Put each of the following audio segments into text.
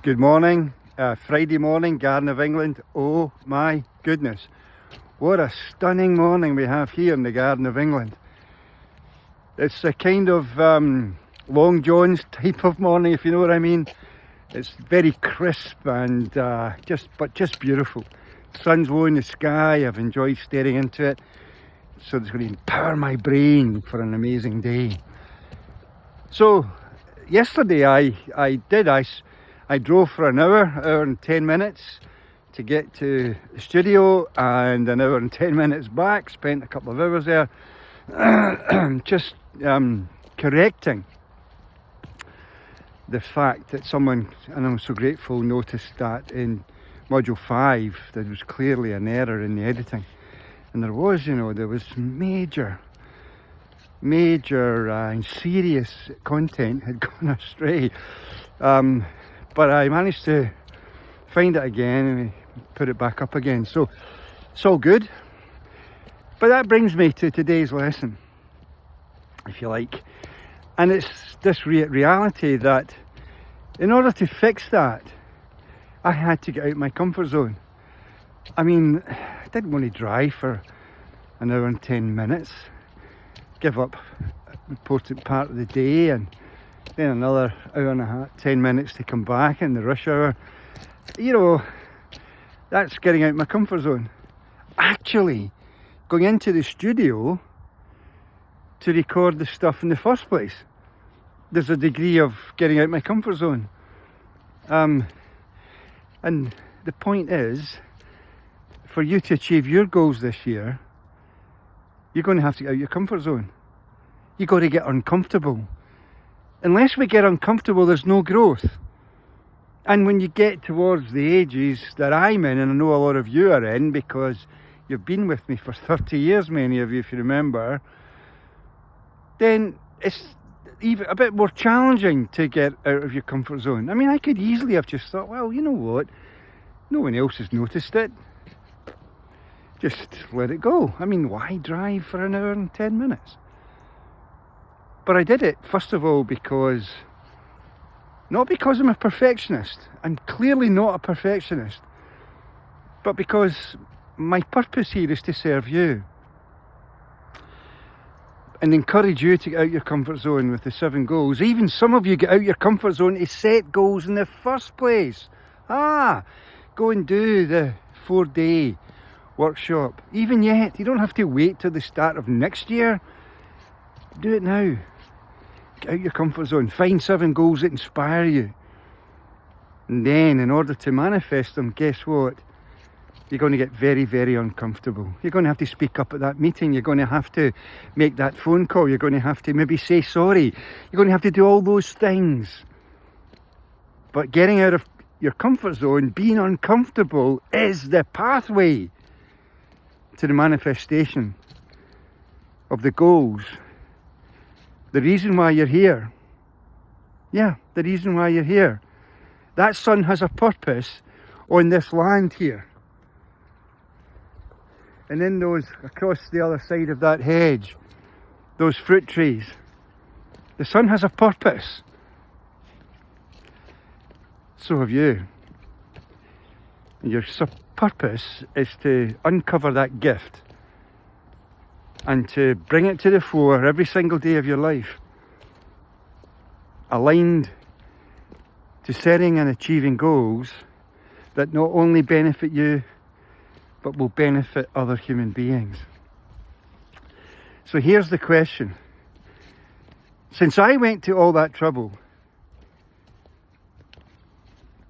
Good morning, Friday morning, Garden of England. Oh my goodness, what a stunning morning we have here in the Garden of England. It's a kind of Long John's type of morning, if you know what I mean. It's very crisp and just beautiful. Sun's low in the sky. I've enjoyed staring into it, so it's going to empower my brain for an amazing day. So yesterday I drove for an hour and 10 minutes to get to the studio, and an hour and 10 minutes back. Spent a couple of hours there just correcting the fact that someone, and I'm so grateful, noticed that in module 5 there was clearly an error in the editing, and there was major and serious content had gone astray. But I managed to find it again and put it back up again, so it's all good. But that brings me to today's lesson, if you like, and it's this reality that in order to fix that, I had to get out of my comfort zone. I mean, I didn't want to drive for an hour and 10 minutes, give up an important part of the day, and then another hour and a half, 10 minutes to come back in the rush hour. You know, that's getting out of my comfort zone. Actually, going into the studio to record the stuff in the first place, there's a degree of getting out of my comfort zone. And the point is, for you to achieve your goals this year, you're going to have to get out of your comfort zone. You've got to get uncomfortable. Unless we get uncomfortable, there's no growth. And when you get towards the ages that I'm in, and I know a lot of you are in because you've been with me for 30 years, many of you, if you remember, then it's even a bit more challenging to get out of your comfort zone. I mean, I could easily have just thought, well, you know what, no one else has noticed it, just let it go. I mean, why drive for an hour and 10 minutes? But I did it, first of all, not because I'm a perfectionist. I'm clearly not a perfectionist. But because my purpose here is to serve you and encourage you to get out your comfort zone with the 7 goals. Even some of you get out your comfort zone to set goals in the first place. Go and do the 4-day workshop. Even yet, you don't have to wait till the start of next year. Do it now. Get out your comfort zone. Find 7 goals that inspire you. And then, in order to manifest them, guess what? You're going to get very, very uncomfortable. You're going to have to speak up at that meeting. You're going to have to make that phone call. You're going to have to maybe say sorry. You're going to have to do all those things. But getting out of your comfort zone, being uncomfortable, is the pathway to the manifestation of the goals. The reason why you're here. Yeah, the reason why you're here. That sun has a purpose on this land here. And in those, across the other side of that hedge, those fruit trees, the sun has a purpose. So have you. And your purpose is to uncover that gift and to bring it to the fore every single day of your life, aligned to setting and achieving goals that not only benefit you, but will benefit other human beings. So here's the question. Since I went to all that trouble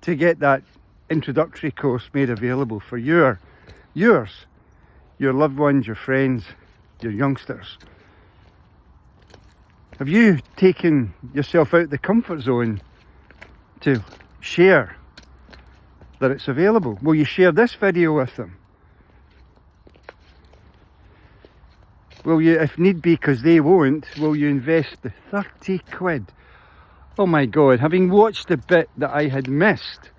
to get that introductory course made available for yours, your loved ones, your friends, your youngsters, have you taken yourself out of the comfort zone to share that it's available? Will you share this video with them? Will you, if need be, because they won't, will you invest the 30 quid? Oh my God, having watched the bit that I had missed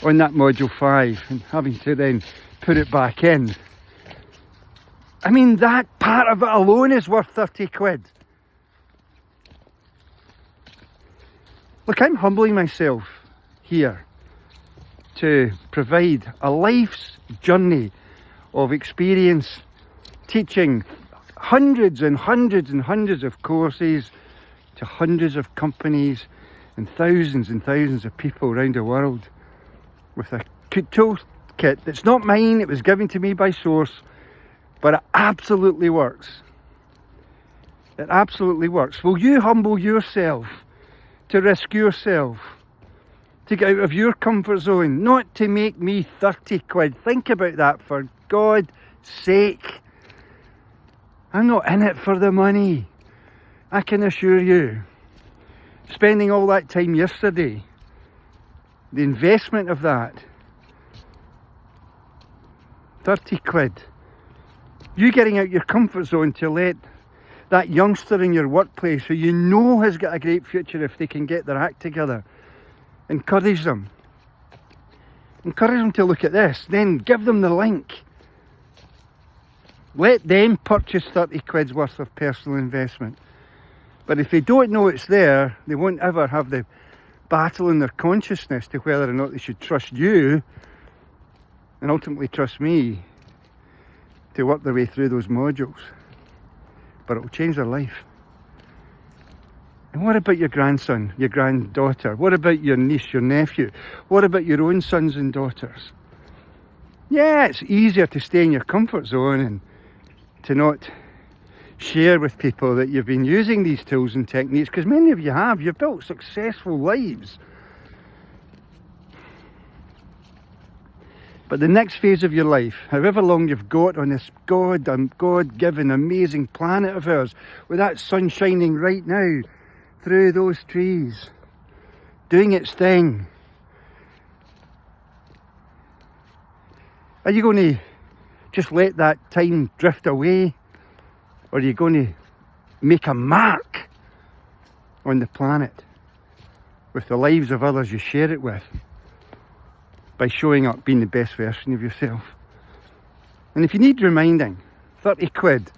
on that module 5 and having to then put it back in, I mean, that part of it alone is worth 30 quid. Look, I'm humbling myself here to provide a life's journey of experience, teaching hundreds and hundreds and hundreds of courses to hundreds of companies and thousands of people around the world with a toolkit that's not mine, it was given to me by Source, but it absolutely works. It absolutely works. Will you humble yourself to risk yourself, to get out of your comfort zone, not to make me 30 quid? Think about that, for God's sake. I'm not in it for the money, I can assure you. Spending all that time yesterday, the investment of that, 30 quid. You getting out your comfort zone to let that youngster in your workplace who you know has got a great future if they can get their act together, encourage them. Encourage them to look at this, then give them the link. Let them purchase 30 quid's worth of personal investment. But if they don't know it's there, they won't ever have the battle in their consciousness to whether or not they should trust you and ultimately trust me to work their way through those modules. But it will change their life. And what about your grandson, your granddaughter? What about your niece, your nephew? What about your own sons and daughters? Yeah, it's easier to stay in your comfort zone and to not share with people that you've been using these tools and techniques, because many of you have. You've built successful lives. But the next phase of your life, however long you've got on this God-given amazing planet of ours, with that sun shining right now through those trees, doing its thing, are you going to just let that time drift away? Or are you going to make a mark on the planet with the lives of others you share it with by showing up being the best version of yourself? And if you need reminding, 30 quid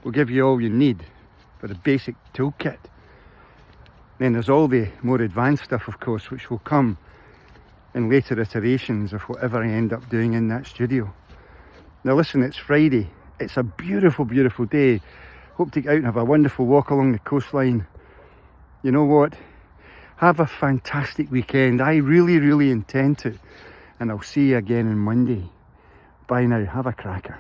will give you all you need for the basic toolkit. Then there's all the more advanced stuff, of course, which will come in later iterations of whatever I end up doing in that studio. Now listen, it's Friday. It's a beautiful, beautiful day. Hope to get out and have a wonderful walk along the coastline. You know what? Have a fantastic weekend. I really, really intend to. And I'll see you again on Monday. Bye now. Have a cracker.